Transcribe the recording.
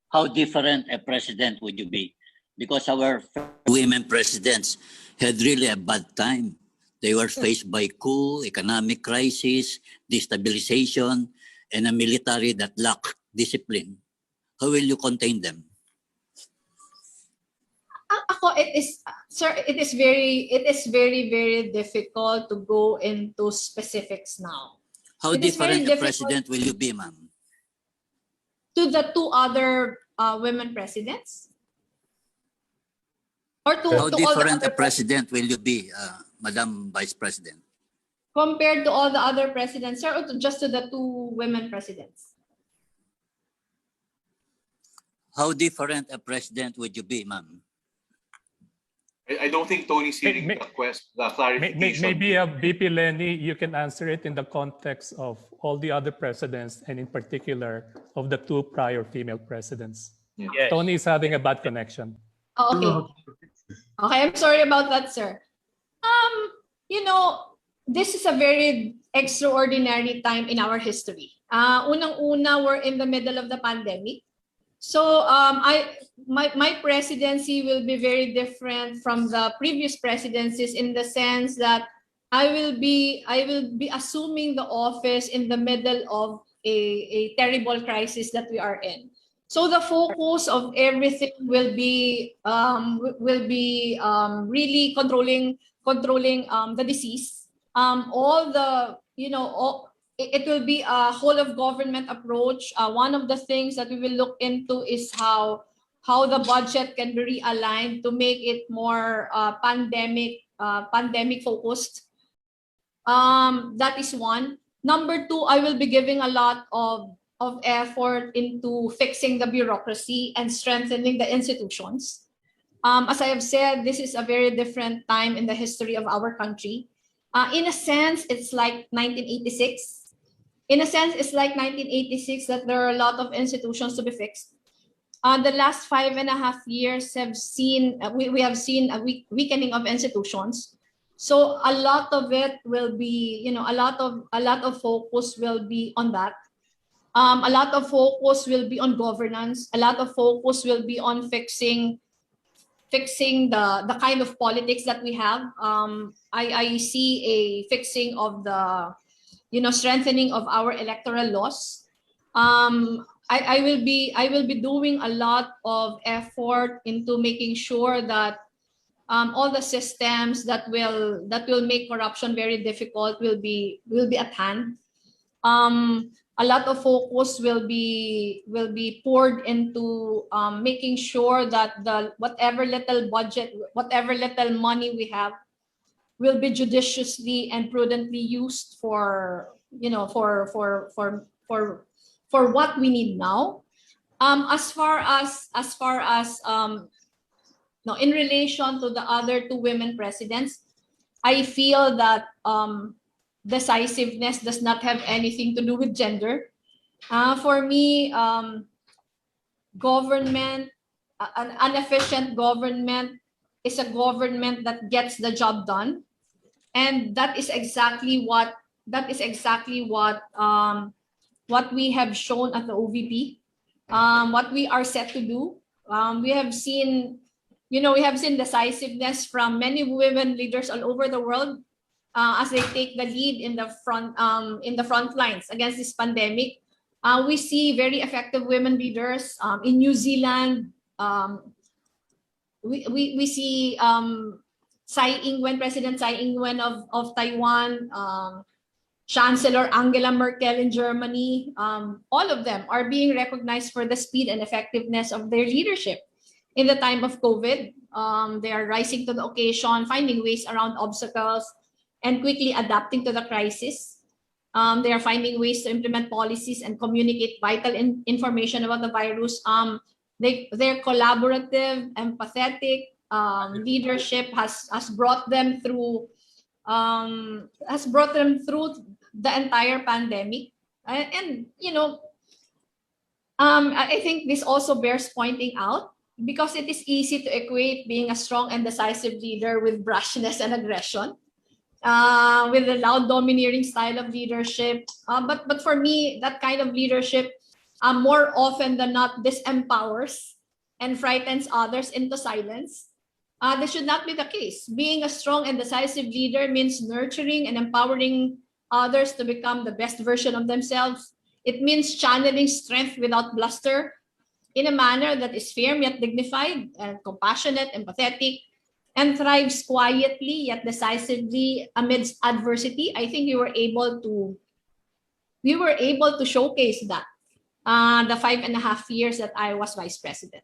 how different a president would you be? Because our women presidents had really a bad time. They were faced by coup, economic crisis, destabilization, and a military that lacked discipline. How will you contain them? Ako, it is, sir, it is very, very difficult to go into specifics now. How different a president will you be, ma'am? To the two other women presidents? Or to, how to different a president will you be, Madam Vice President? Compared to all the other presidents, sir, or just to the two women presidents? How different a president would you be, ma'am? I don't think Tony's hearing the clarification. Maybe VP Lenny, you can answer it in the context of all the other presidents and in particular of the two prior female presidents. Yeah. Yes. Tony is having a bad connection. Oh, okay. Okay, I'm sorry about that, sir. You know, this is a very extraordinary time in our history. Unang-una, we're in the middle of the pandemic. So my presidency will be very different from the previous presidencies in the sense that I will be assuming the office in the middle of a terrible crisis that we are in. So the focus of everything will be really controlling the disease. All the, you know, it will be a whole of government approach. One of the things that we will look into is how the budget can be realigned to make it more pandemic focused. That is one. Number two, I will be giving a lot of effort into fixing the bureaucracy and strengthening the institutions. As I have said, this is a very different time in the history of our country. In a sense, it's like 1986. In a sense, it's like 1986 that there are a lot of institutions to be fixed. The last 5.5 years have seen, we have seen a weakening of institutions. So a lot of it will be, you know, a lot of focus will be on that. A lot of focus will be on governance. A lot of focus will be on fixing the kind of politics that we have. I see a fixing of the, you know, strengthening of our electoral laws. I will be doing a lot of effort into making sure that all the systems that will make corruption very difficult will be at hand. A lot of focus will be poured into making sure that the whatever little budget, whatever little money we have, will be judiciously and prudently used for, you know, for what we need now. As far as no, in relation to the other two women presidents, I feel that decisiveness does not have anything to do with gender. For me, government, an efficient government is a government that gets the job done. And that is exactly what we have shown at the OVP. What we are set to do. We have seen, you know, we have seen decisiveness from many women leaders all over the world as they take the lead in the front lines against this pandemic. We see very effective women leaders in New Zealand. We see Tsai Ing-wen, President Tsai Ing-wen of Taiwan, Chancellor Angela Merkel in Germany. All of them are being recognized for the speed and effectiveness of their leadership in the time of COVID. They are rising to the occasion, finding ways around obstacles, and quickly adapting to the crisis. They are finding ways to implement policies and communicate vital information about the virus. Their collaborative, empathetic leadership has brought them through the entire pandemic. And you know, I think this also bears pointing out, because it is easy to equate being a strong and decisive leader with brashness and aggression, with a loud, domineering style of leadership. But for me, that kind of leadership more often than not disempowers and frightens others into silence. This should not be the case. Being a strong and decisive leader means nurturing and empowering others to become the best version of themselves. It means channeling strength without bluster in a manner that is firm yet dignified, and compassionate, empathetic, and thrives quietly yet decisively amidst adversity. I think we were able to showcase that the 5.5 years that I was vice president.